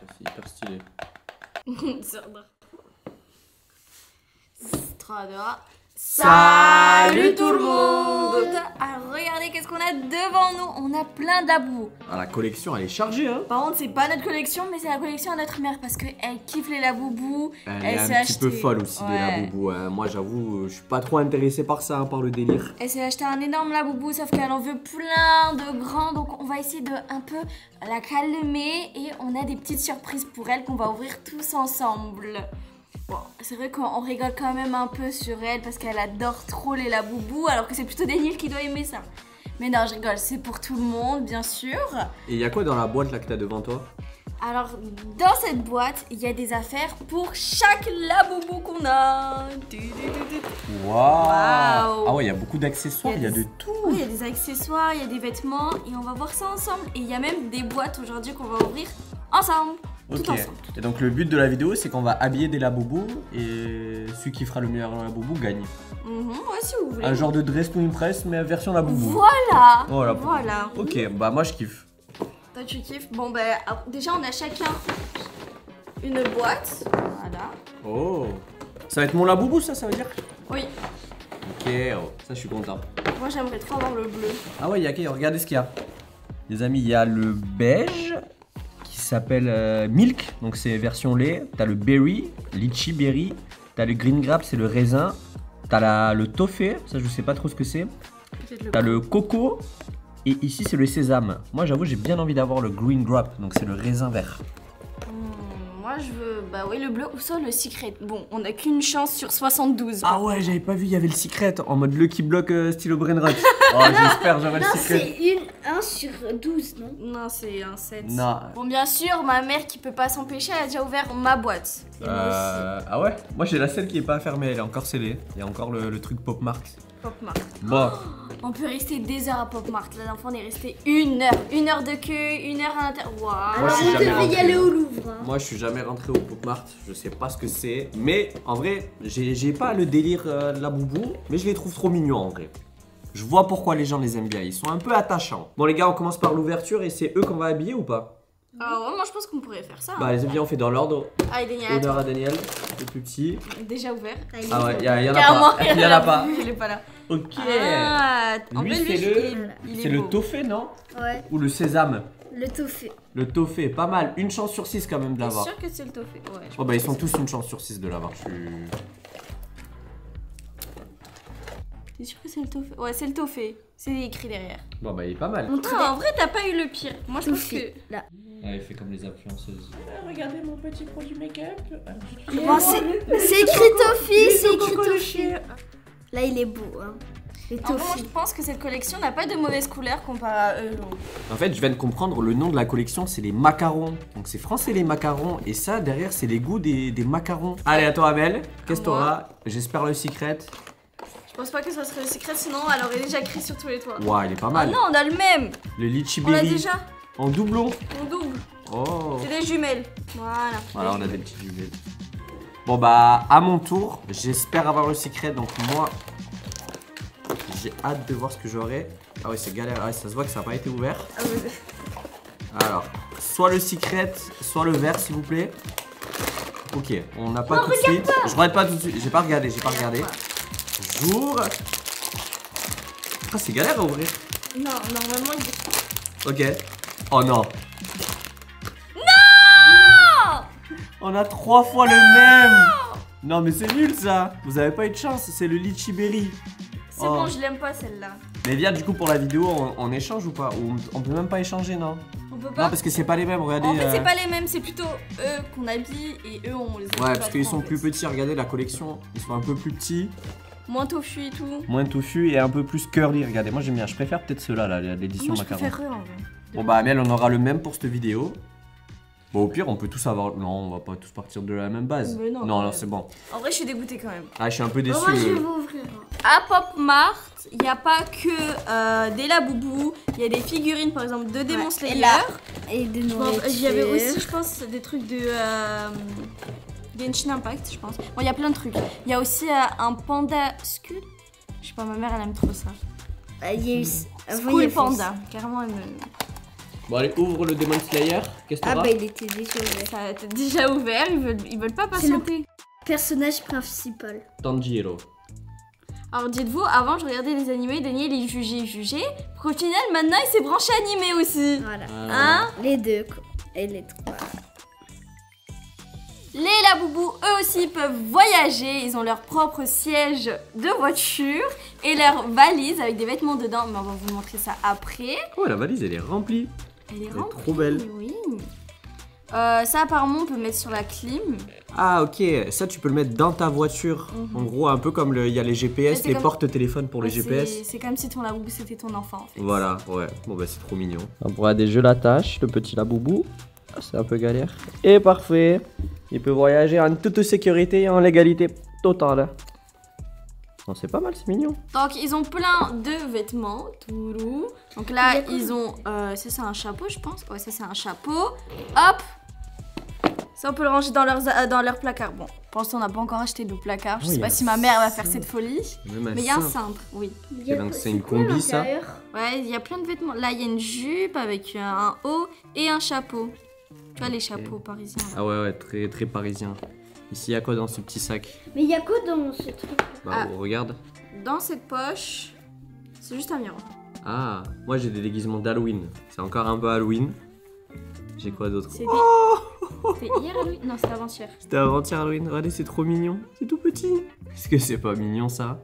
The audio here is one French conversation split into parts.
C'est hyper stylé. 3, 2, 1. Salut tout le monde! Alors regardez qu'est-ce qu'on a devant nous. On a plein de labous. Ah, la collection elle est chargée hein. Par contre c'est pas notre collection mais c'est la collection à notre mère parce qu'elle kiffe les laboubous. Elle est un petit peu folle aussi de laboubou hein. Moi j'avoue je suis pas trop intéressé par ça hein, par le délire. Elle s'est acheté un énorme laboubou sauf qu'elle en veut plein de grands. Donc on va essayer de un peu la calmer. Et on a des petites surprises pour elle qu'on va ouvrir tous ensemble. Bon, c'est vrai qu'on rigole quand même un peu sur elle parce qu'elle adore trop les laboubous alors que c'est plutôt Daniel qui doit aimer ça. Mais non, je rigole, c'est pour tout le monde, bien sûr. Et il y a quoi dans la boîte là que t'as devant toi? Alors, dans cette boîte, il y a des affaires pour chaque laboubou qu'on a. Waouh! Ah ouais, il y a beaucoup d'accessoires, il y a de tout. Oui, il y a des accessoires, il y a des vêtements et on va voir ça ensemble. Et il y a même des boîtes aujourd'hui qu'on va ouvrir ensemble. Ok, et donc le but de la vidéo c'est qu'on va habiller des laboubous et celui qui fera le meilleur laboubou gagne. Ouais, si vous voulez. Un genre de dress to impress mais version laboubou. Voilà. Voilà. Ok, bah moi je kiffe. Toi tu kiffes. Bon bah déjà on a chacun une boîte. Voilà. Oh, ça va être mon laboubou ça veut dire? Oui. Ok, oh, ça je suis content. Moi j'aimerais trop avoir le bleu. Ah ouais, regardez ce qu'il y a. Les amis, il y a le beige qui s'appelle Milk, donc c'est version lait. T'as le berry, litchi berry. T'as le green grape, c'est le raisin. T'as le toffee, ça je sais pas trop ce que c'est. T'as le coco. Et ici c'est le sésame. Moi j'avoue j'ai bien envie d'avoir le green grape, donc c'est le raisin vert. Moi je veux, bah oui le bleu ou ça le secret. Bon, on a qu'une chance sur 72. Ah ouais, j'avais pas vu, il y avait le secret en mode Lucky Block stylo brainrot. Oh j'espère j'aurai le secret. Non, c'est 1 sur 12, non? Non, c'est un 7. Non. Bon, bien sûr, ma mère qui peut pas s'empêcher, elle a déjà ouvert ma boîte. Ah ouais? Moi j'ai la celle qui est pas fermée, elle est encore scellée. Il y a encore le truc Pop Mart. Pop Mart. Bon. On peut rester des heures à Pop Mart. Là, l'enfant on est resté 1 heure. 1 heure de queue, 1 heure à l'intérieur. Waouh. Alors on devait y aller au Louvre. Hein. Moi je suis jamais rentré au Pop Mart, je sais pas ce que c'est. Mais en vrai, j'ai pas le délire laboubou, mais je les trouve trop mignons en vrai. Je vois pourquoi les gens les aiment bien, ils sont un peu attachants. Bon les gars, on commence par l'ouverture et c'est eux qu'on va habiller ou pas? Ah ouais, moi je pense qu'on pourrait faire ça. Bah les amis, on fait dans l'ordre. Ah, Daniel, Honneur à Daniel, le plus petit. déjà ouvert. Ah ouais, y en a Carrément, pas. Y en a pas. Il est pas là. Ok. Ah, en Lui vrai, c'est le toffee non? Ouais, Ou le sésame? le toffee. Le toffee, pas mal. Une chance sur 6 quand même de T'es l'avoir. sûr que c'est le toffee? Ouais. Oh bah ils sont tous une chance sur 6 de l'avoir. T'es sûr que c'est le toffee? Ouais, c'est le toffee. C'est écrit derrière. Bon bah il est pas mal. Non, en vrai, t'as pas eu le pire. Moi, je pense que. Là. Ah, il fait comme les influenceuses. Regardez mon petit produit make-up. Bon, c'est écrit toffee, c'est écrit toffee. Là, il est beau, hein. Les En vrai, moi, toffee. je pense que cette collection n'a pas de mauvaise couleur comparé à eux. En fait, je viens de comprendre, le nom de la collection, c'est les macarons. Donc c'est français les macarons. Et ça, derrière, c'est les goûts des macarons. Allez, à toi, Amel. Qu'est-ce que t'auras? J'espère le secret. Je pense pas que ça serait le secret, sinon elle aurait déjà écrit sur tous les toits. Waouh, il est pas Ah mal. non, on a le même. Le litchi On l'a berry. déjà. En doublon. On double. Oh. C'est des jumelles. Voilà. Voilà, on a des petits jumelles. Bon bah, à mon tour, j'espère avoir le secret. Donc moi, j'ai hâte de voir ce que j'aurai. Ah ouais, c'est galère. Ah ouais, ça se voit que ça n'a pas été ouvert. Ah ouais. Alors, soit le secret, soit le vert, s'il vous plaît. Ok, on n'a pas tout de suite. Je regarde pas tout de suite. J'ai pas regardé, J'ouvre. Ah, c'est galère à ouvrir. Non, normalement il. Ok. Oh non. Non. On a 3 fois le même. Non, mais c'est nul ça. Vous avez pas eu de chance, c'est le litchi berry. C'est bon, je l'aime pas celle-là. Mais viens, du coup, pour la vidéo, on échange ou pas? Ou on peut même pas échanger, non? On peut Non, pas. parce que c'est pas les mêmes, regardez. En fait, c'est pas les mêmes, c'est plutôt eux qu'on habille et eux on les habille. Ouais, pas parce qu'ils trop, sont en plus fait. petits, regardez la collection. Ils sont un peu plus petits. Moins tofu et tout. Moins tofu et un peu plus curly, regardez, moi j'aime bien, je préfère peut-être ceux-là, là, l'édition Moi je macaron. préfère eux en vrai. Bon bah Amel, on aura le même pour cette vidéo. Bon au pire on peut tous avoir... Non, on va pas tous partir de la même base. Mais non, non, ouais. c'est bon. En vrai, je suis dégoûtée quand même. Ah, je suis un peu déçu. Moi, je vais vous ouvrir. À Pop Mart, il n'y a pas que des laboubous, il y a des figurines par exemple de Demon Slayer. Et là, et de Je pense- nourriture. Il y avait aussi, je pense, des trucs de Genshin Impact, je pense. Bon, il y a plein de trucs. Il y a aussi un panda skull. Je sais pas, ma mère elle aime trop ça. Il y a eu... School Panda, carrément elle me... Bon, allez, ouvre le Demon Slayer. Qu'est-ce que Ah t'auras? bah il était déjà ouvert. Ça a été déjà ouvert, ils veulent pas C'est le- patienter. Personnage principal. Tanjiro. Alors dites-vous, avant je regardais les animés, Daniel il jugeait. Au final, maintenant il s'est branché animé aussi. Voilà. Hein? Les deux quoi. Et les trois. Les Laboubou, eux aussi peuvent voyager, ils ont leur propre siège de voiture et leur valise avec des vêtements dedans, mais on va vous montrer ça après. Oh, la valise, elle est remplie. Elle est Elle est remplie, trop belle. oui. Ça apparemment on peut mettre sur la clim. Ah, ok. Ça, tu peux le mettre dans ta voiture. En gros, un peu comme il y a les GPS, Mais c'est les comme- porte-téléphones pour les Ouais, GPS. C'est comme si ton Laboubou c'était ton enfant en fait. Voilà, ouais. Bon, bah, c'est trop mignon. On pourra des jeux l'attache, le petit Laboubou. C'est un peu galère. Et parfait. Il peut voyager en toute sécurité et en légalité totale. Non, c'est pas mal, c'est mignon. Donc ils ont plein de vêtements, tourou. Donc là Il y a quoi ils ont, ça c'est un chapeau je pense. Ouais ça c'est un chapeau. Hop. Ça on peut le ranger dans leur placard. Bon, pour l'instant on n'a pas encore acheté de placard. Je Oui, sais pas il y a si ma mère va faire ça. cette folie. Même Mais il y a un cintre, oui. Et donc, c'est une combi, ça? Ouais, il y a plein de vêtements. Là il y a une jupe avec un haut et un chapeau. Tu vois les chapeaux parisiens. Là. Ah ouais, ouais, très, très parisien. Ici, il y a quoi dans ce petit sac? Mais il y a quoi dans ce truc? Bah, Ah. regarde. Dans cette poche, c'est juste un miroir. Ah, moi j'ai des déguisements d'Halloween. C'est encore un peu Halloween. J'ai quoi d'autre? C'est Oh, C'était hier lui? Non, c'était avant-hier. c'était avant-hier Halloween. Regardez, c'est trop mignon. C'est tout petit. Est-ce que c'est pas mignon ça?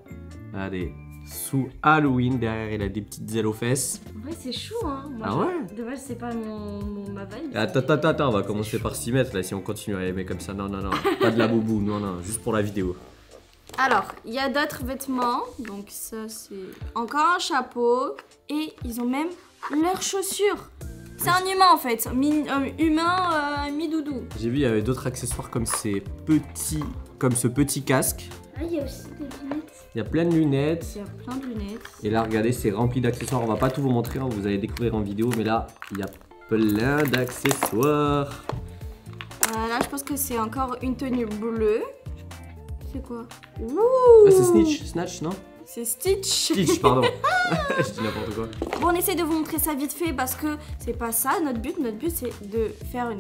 Allez, sous Halloween, derrière il a des petites ailes aux fesses. En vrai, c'est chou, hein. Moi, Ah je- ouais? De base, c'est pas ma vibe. Attends, on va commencer par s'y mettre là si on continue à aimer comme ça. Non, pas de la boubou, non, juste pour la vidéo. Alors, il y a d'autres vêtements. Donc, ça, c'est encore un chapeau. Et ils ont même leurs chaussures. C'est un humain en fait. Humain mi-doudou. J'ai vu, il y avait d'autres accessoires comme ce petit casque. Ah, il y a aussi des lunettes. Il y a plein de lunettes. Il y a plein de lunettes. Et là, regardez, c'est rempli d'accessoires. On va pas tout vous montrer, hein, vous allez découvrir en vidéo. Mais là, il y a plein d'accessoires. Là, je pense que c'est encore une tenue bleue. C'est quoi? Ouh! Ah, c'est Snatch, non? C'est Stitch. Stitch, pardon. Je dis n'importe quoi. Bon, on essaie de vous montrer ça vite fait parce que c'est pas ça notre but. Notre but, c'est de faire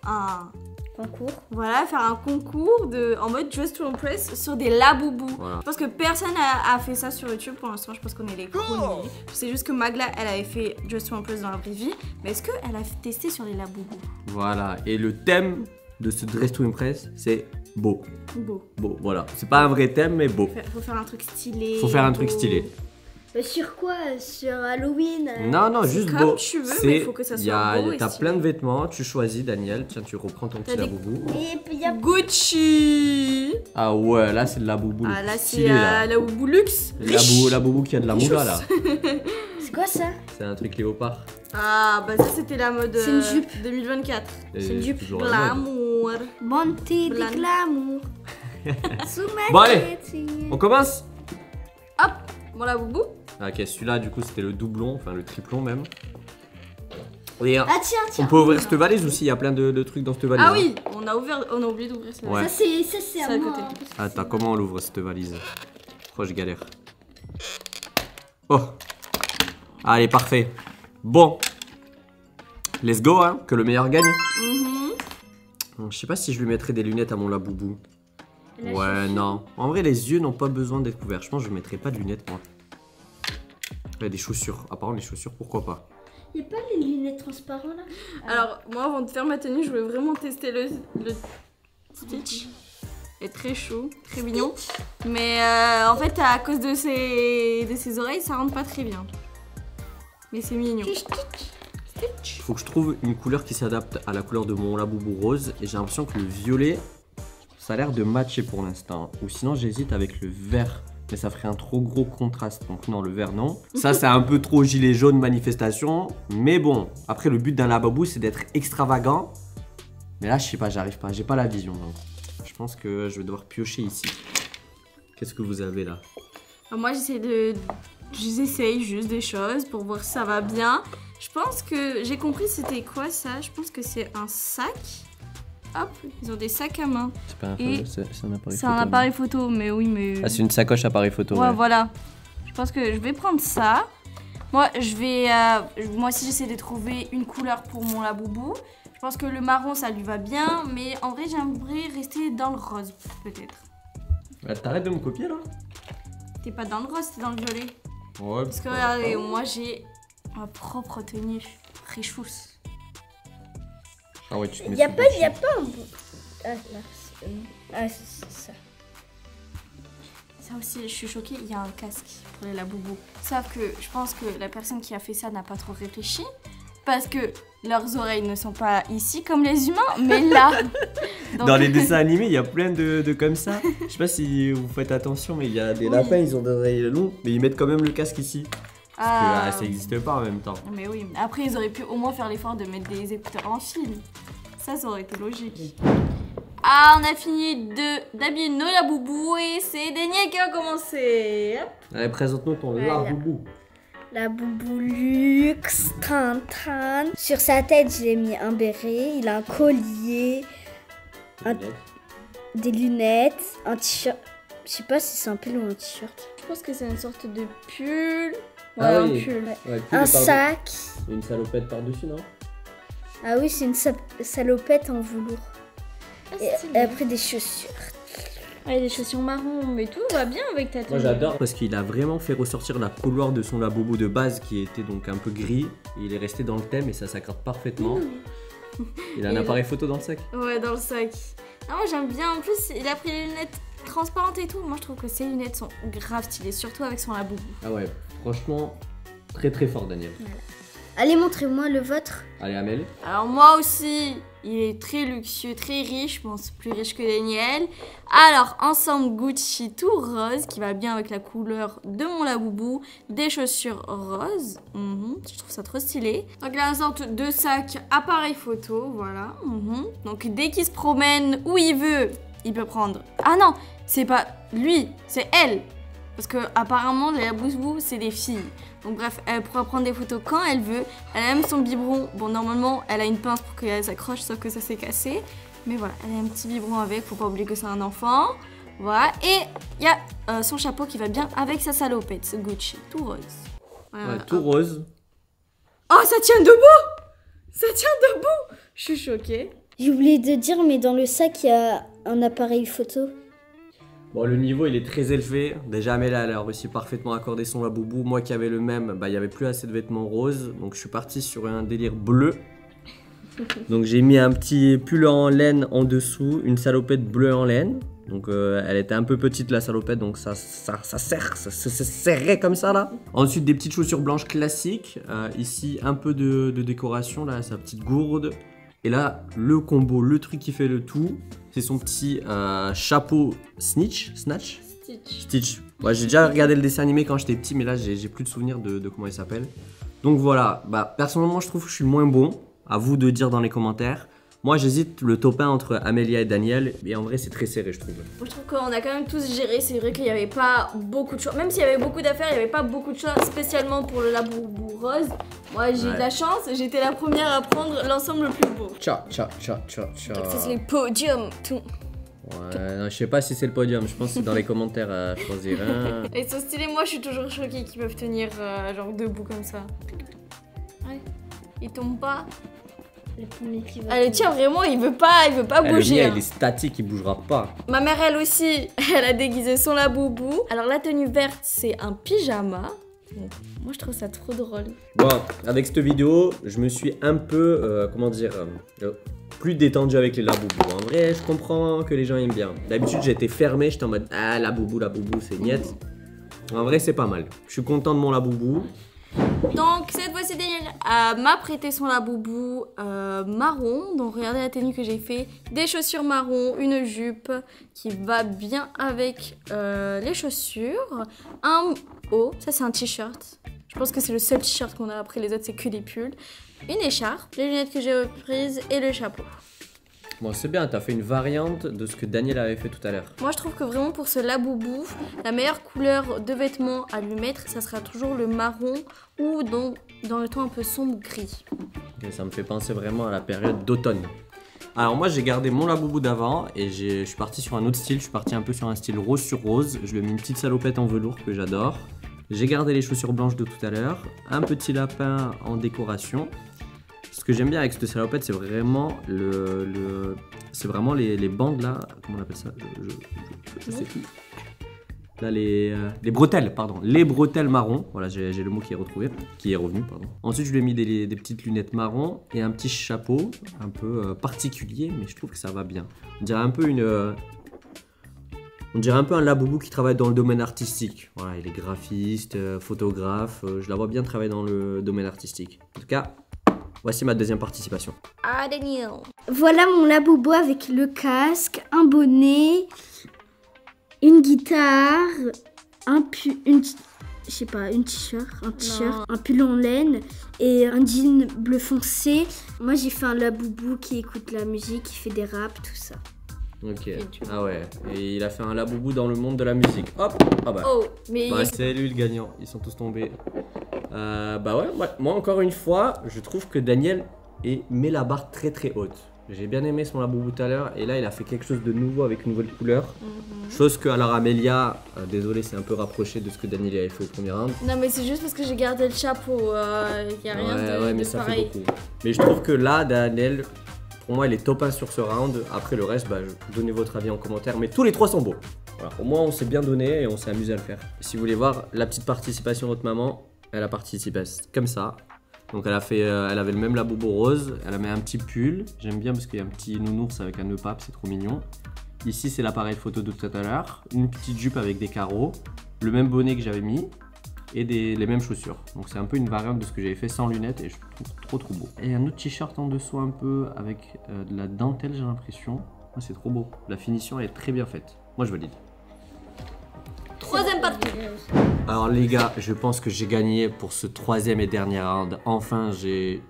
un Concours. Voilà, faire un concours en mode Dress to Impress sur des Laboubou. Voilà. Je pense que personne a fait ça sur YouTube pour l'instant. Je pense qu'on est les premiers. C'est juste que Magla, elle avait fait Dress to Impress dans la vraie vie. Mais est-ce qu'elle a testé sur les Laboubou? Voilà. Et le thème de ce Dress to Impress, c'est beau. Beau. Beau, voilà. C'est pas un vrai thème, mais beau. Faut faire un truc stylé. Faut faire un beau. truc stylé. Sur quoi? Sur Halloween? Non, juste comme beau. tu veux, mais il faut que ça soit beau et T'as stylé. plein de vêtements, tu choisis, Daniel. Tiens, tu reprends ton petit T'as des- laboubou. Et puis il y a Gucci. Ah ouais, là c'est de la boubou. Ah là, stylé, c'est là. Laboubou luxe. La boubou qui a de la moula là. c'est quoi ça? C'est un truc léopard. Ah, bah ça, c'était la mode C'est une jupe. 2024. Et C'est une jupe toujours la mode. Glamour. Bonté de Blan. glamour. Sous ma Bon, allez. tête. On commence? Hop, bon Laboubou. Ah, ok, celui-là du coup c'était le doublon, enfin le triplon même. Et Ah tiens, on peut ouvrir cette valise aussi, il y a plein de trucs dans cette valise. Ah hein. oui, on a oublié d'ouvrir ça. Ouais. Ça c'est C'est à à moi. côté. hein, parce que Attends, comment on l'ouvre cette valise? Oh, je galère. Oh. Allez, parfait. Bon. Let's go, hein, que le meilleur gagne. Je sais pas si je lui mettrai des lunettes à mon laboubou. La Ouais, chaussure. non. En vrai, les yeux n'ont pas besoin d'être couverts. Je pense que je mettrai pas de lunettes, moi. Ouais, des chaussures. Apparemment, les chaussures, pourquoi pas. Y a pas les lunettes transparentes là? Alors, moi, avant de faire ma tenue, je voulais vraiment tester le Stitch. Il est très chaud, très mignon. Mais en fait, à cause de ses oreilles, ça rentre pas très bien. Mais c'est mignon. Stitch. Faut que je trouve une couleur qui s'adapte à la couleur de mon laboubou rose. Et j'ai l'impression que le violet, ça a l'air de matcher pour l'instant. Ou sinon, j'hésite avec le vert. Mais ça ferait un trop gros contraste. Donc non, le vert, non. Ça, c'est un peu trop gilet jaune manifestation. Mais bon, après, le but d'un laboubou, c'est d'être extravagant. Mais là, je sais pas, j'arrive pas. J'ai pas la vision. Donc. Je pense que je vais devoir piocher ici. Qu'est-ce que vous avez là? Alors moi, j'essaye juste des choses pour voir si ça va bien. Je pense que j'ai compris c'était quoi ça. Je pense que c'est un sac. Hop, ils ont des sacs à main. C'est pas un, Et c'est un appareil C'est un appareil photo, mais oui, mais... Ah, c'est une sacoche appareil photo. Ouais, voilà. Je pense que je vais prendre ça. Moi, moi aussi, j'essaie de trouver une couleur pour mon laboubou. Je pense que le marron, ça lui va bien, mais en vrai, j'aimerais rester dans le rose, peut-être. T'arrêtes de me copier là? T'es pas dans le rose, t'es dans le violet. Ouais. Parce que regardez, moi, j'ai ma propre tenue. Richousse. Ah ouais, tu te mets Y a sous pas le un bout. Ah, là, c'est ça. Ça aussi, je suis choquée, il y a un casque pour les laboubous. Sauf que je pense que la personne qui a fait ça n'a pas trop réfléchi. Parce que leurs oreilles ne sont pas ici comme les humains, mais là. Donc... Dans les dessins animés, il y a plein de comme ça. Je sais pas si vous faites attention, mais il y a des lapins, ils ont des oreilles longues, mais ils mettent quand même le casque ici. Parce que ça n'existe pas en même temps. Mais oui, après ils auraient pu au moins faire l'effort de mettre des écouteurs en fil. Ça aurait été logique. Ah, on a fini d'habiller nos laboubous et c'est Daniel qui va commencer. Allez, présente-nous ton Voilà. laboubou. Laboubou luxe, Tintin. Sur sa tête, j'ai mis un béret. Il a un collier, des lunettes, un t-shirt. Je sais pas si c'est un pull ou un t-shirt. Je pense que c'est une sorte de pull. Ouais, Ah un oui. pull. Ouais, Un sac. Une salopette par-dessus, non? Ah oui, c'est une salopette en velours. Ah, Et après des chaussures. Ouais, des chaussures marron, mais tout va bien avec ta tenue. Moi j'adore parce qu'il a vraiment fait ressortir la couleur de son laboubou de base qui était donc un peu gris. Et il est resté dans le thème et ça s'accorde parfaitement. Il a un Et appareil photo dans le sac. Ouais, dans le sac. Ah, moi j'aime bien. En plus, il a pris les lunettes transparentes et tout. Moi je trouve que ces lunettes sont grave stylées, surtout avec son laboubou. Ah ouais, franchement, très très fort Daniel. Allez, montrez-moi le vôtre. Allez Amel. Alors moi aussi, il est très luxueux, très riche. Bon, c'est plus riche que Daniel. Alors, ensemble Gucci tout rose, qui va bien avec la couleur de mon laboubou. Des chaussures roses. Je trouve ça trop stylé. Donc, il a une sorte de sac appareil photo, voilà. Donc, dès qu'il se promène où il veut, il peut prendre... Ah non, c'est pas lui, c'est elle. Parce que apparemment les laboubous c'est des filles. Donc bref, elle pourra prendre des photos quand elle veut. Elle a même son biberon. Bon, normalement, elle a une pince pour qu'elle s'accroche, sauf que ça s'est cassé. Mais voilà, elle a un petit biberon avec, faut pas oublier que c'est un enfant. Voilà, et il y a son chapeau qui va bien avec sa salopette, ce Gucci, tout rose. Voilà. Ouais, tout rose. Oh, ça tient debout! Ça tient debout! Je suis choquée. J'ai oublié de dire, mais dans le sac, il y a un appareil photo. Bon, le niveau il est très élevé. Déjà, Amel elle a réussi parfaitement à accorder son laboubou. Moi qui avais le même, bah il y avait plus assez de vêtements roses. Donc je suis parti sur un délire bleu. Donc j'ai mis un petit pull en laine en dessous, une salopette bleue en laine. Donc elle était un peu petite la salopette, donc ça serrait comme ça là. Ensuite des petites chaussures blanches classiques. Ici un peu de décoration là, sa petite gourde. Et là, le combo, le truc qui fait le tout, c'est son petit chapeau Stitch. Ouais, j'ai déjà regardé le dessin animé quand j'étais petit, mais là, j'ai plus de souvenirs de comment il s'appelle. Donc voilà, bah, personnellement, je trouve que je suis le moins bon. À vous de dire dans les commentaires. Moi, j'hésite le top 1 entre Amélia et Daniel. Et en vrai, c'est très serré, je trouve. Je trouve qu'on a quand même tous géré. C'est vrai qu'il n'y avait pas beaucoup de choix. Même s'il y avait beaucoup d'affaires, il n'y avait pas beaucoup de choix spécialement pour le laboubou rose. Moi, j'ai eu de la chance. J'étais la première à prendre l'ensemble le plus beau. Tcha. Ça, c'est les podiums. Tout. Ouais, non, je sais pas si c'est le podium. Je pense que c'est dans les commentaires à choisir un. Ils sont stylés. Moi, je suis toujours choquée qu'ils peuvent tenir genre debout comme ça. Ouais. Ils tombent pas. Le premier qui va. Allez, tiens, vraiment, il veut pas Le bouger. mien, hein. il est statique, il bougera pas. Ma mère, elle aussi, elle a déguisé son laboubou. Alors, la tenue verte, c'est un pyjama. Donc, moi, je trouve ça trop drôle. Bon, avec cette vidéo, je me suis un peu, plus détendu avec les laboubous. En vrai, je comprends que les gens aiment bien. D'habitude, j'étais fermé, j'étais en mode, ah, laboubou, c'est niette. En vrai, c'est pas mal. Je suis content de mon laboubou. Donc, cette fois-ci, Daniel m'a prêté son laboubou marron. Donc, regardez la tenue que j'ai fait. Des chaussures marron, une jupe qui va bien avec les chaussures. Un haut, ça c'est un t-shirt. Je pense que c'est le seul t-shirt qu'on a. Après, les autres, c'est que des pulls. Une écharpe, les lunettes que j'ai reprises et le chapeau. Bon, c'est bien, t'as fait une variante de ce que Daniel avait fait tout à l'heure. Moi, je trouve que vraiment pour ce laboubou, la meilleure couleur de vêtements à lui mettre, ça sera toujours le marron ou dans le ton un peu sombre gris. Et ça me fait penser vraiment à la période d'automne. Alors moi, j'ai gardé mon laboubou d'avant et je suis parti sur un autre style. Je suis parti un peu sur un style rose sur rose. Je lui ai mis une petite salopette en velours que j'adore. J'ai gardé les chaussures blanches de tout à l'heure. Un petit lapin en décoration. Ce que j'aime bien avec cette salopette, c'est vraiment c'est vraiment les bandes là. Comment on appelle ça? Je sais plus. Là, les bretelles, pardon. Les bretelles marron. Voilà, j'ai le mot qui est revenu, pardon. Ensuite, je lui ai mis des petites lunettes marron et un petit chapeau un peu particulier, mais je trouve que ça va bien. On dirait un peu un laboubou qui travaille dans le domaine artistique. Voilà, il est graphiste, photographe. Je la vois bien travailler dans le domaine artistique. En tout cas, voici ma deuxième participation. Ah, Daniel. Voilà mon laboubou avec le casque, un bonnet, une guitare, un t-shirt, un pull en laine et un jean bleu foncé. Moi j'ai fait un laboubou qui écoute la musique, qui fait des raps, tout ça. Ok, ah ouais, et il a fait un laboubou dans le monde de la musique. Hop, ah bah. Oh, mais Bah, c'est lui le gagnant, ils sont tous tombés. Bah ouais, moi encore une fois, je trouve que Daniel met la barre très très haute. J'ai bien aimé son laboubou tout à l'heure et là il a fait quelque chose de nouveau avec une nouvelle couleur. Chose que alors Amélia, désolé c'est un peu rapproché de ce que Daniel avait fait au premier round. non, mais c'est juste parce que j'ai gardé le chapeau. Il y a rien de mais ça pareil. fait beaucoup. Mais je trouve que là Daniel, pour moi il est top 1 sur ce round. Après le reste, bah, donnez votre avis en commentaire. Mais tous les trois sont beaux. Voilà. Au moins on s'est bien donné et on s'est amusé à le faire. Si vous voulez voir la petite participation de votre maman, elle a participé comme ça. Donc elle avait le même laboubou rose, elle a mis un petit pull, j'aime bien parce qu'il y a un petit nounours avec un nœud pape, c'est trop mignon. Ici c'est l'appareil photo de tout à l'heure, une petite jupe avec des carreaux, le même bonnet que j'avais mis et les mêmes chaussures. Donc c'est un peu une variante de ce que j'avais fait sans lunettes et je trouve trop beau. Et un autre t-shirt en dessous un peu avec de la dentelle j'ai l'impression. C'est trop beau, la finition est très bien faite. Moi je valide. Troisième partie. Alors les gars, je pense que j'ai gagné pour ce troisième et dernier round. Enfin, j'ai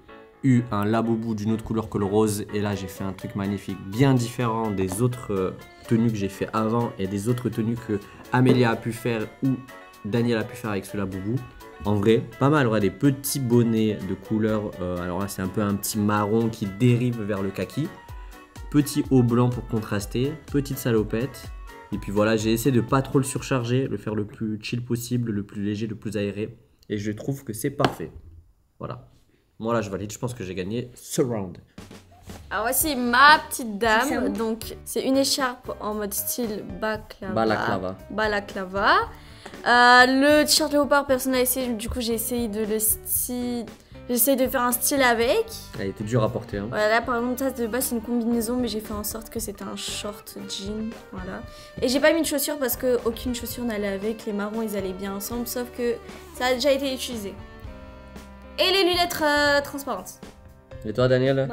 eu un laboubou d'une autre couleur que le rose. Et là, j'ai fait un truc magnifique, bien différent des autres tenues que j'ai fait avant et des autres tenues que Amélia a pu faire ou Daniel a pu faire avec ce laboubou. En vrai, pas mal. Ouais, des petits bonnets de couleur. Alors là, c'est un peu un petit marron qui dérive vers le kaki. Petit haut blanc pour contraster. Petite salopette. Et puis voilà, j'ai essayé de pas trop le surcharger, le faire le plus chill possible, le plus léger, le plus aéré. Et je trouve que c'est parfait. Voilà. Moi là, je valide, je pense que j'ai gagné ce round. Alors voici ma petite dame. Donc c'est une écharpe en mode style balaclava. Le t-shirt léopard, personne n'a essayé, du coup j'ai essayé de J'essaye de faire un style avec. Elle était dure à porter. Hein. Voilà, là par exemple, ça de base c'est une combinaison, mais j'ai fait en sorte que c'était un short jean. Voilà. Et j'ai pas mis de chaussures parce que aucune chaussure n'allait avec. Les marrons ils allaient bien ensemble, sauf que ça a déjà été utilisé. Et les lunettes transparentes. Et toi, Daniel?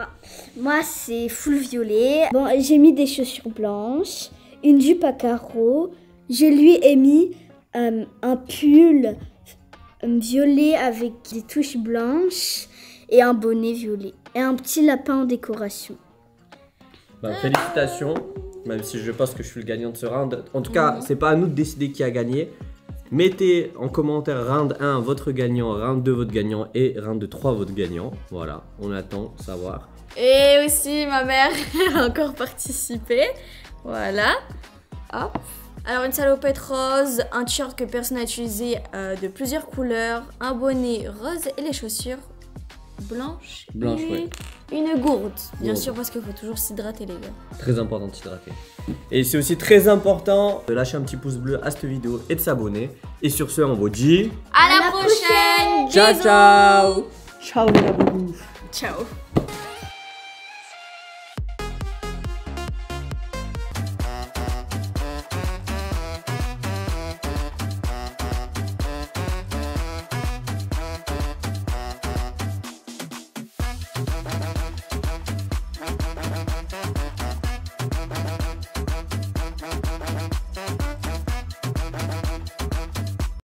Moi, c'est full violet. Bon, j'ai mis des chaussures blanches, une jupe à carreaux. Je lui ai mis un pull violet avec des touches blanches et un bonnet violet. Et un petit lapin en décoration. Bah, félicitations, même si je pense que je suis le gagnant de ce round. En tout cas, c'est pas à nous de décider qui a gagné. Mettez en commentaire round 1 votre gagnant, round 2 votre gagnant et round 3 votre gagnant. Voilà, on attend de savoir. Et aussi ma mère a encore participé. Voilà. Hop. Alors une salopette rose, un t-shirt que personne n'a utilisé de plusieurs couleurs, un bonnet rose et les chaussures blanches. Blanche, et ouais. Une gourde, bien sûr, parce qu'il faut toujours s'hydrater les gars. Très important de s'hydrater. Et c'est aussi très important de lâcher un petit pouce bleu à cette vidéo et de s'abonner. Et sur ce, on vous dit à la prochaine. ciao ciao. Ciao les abonnés. Ciao.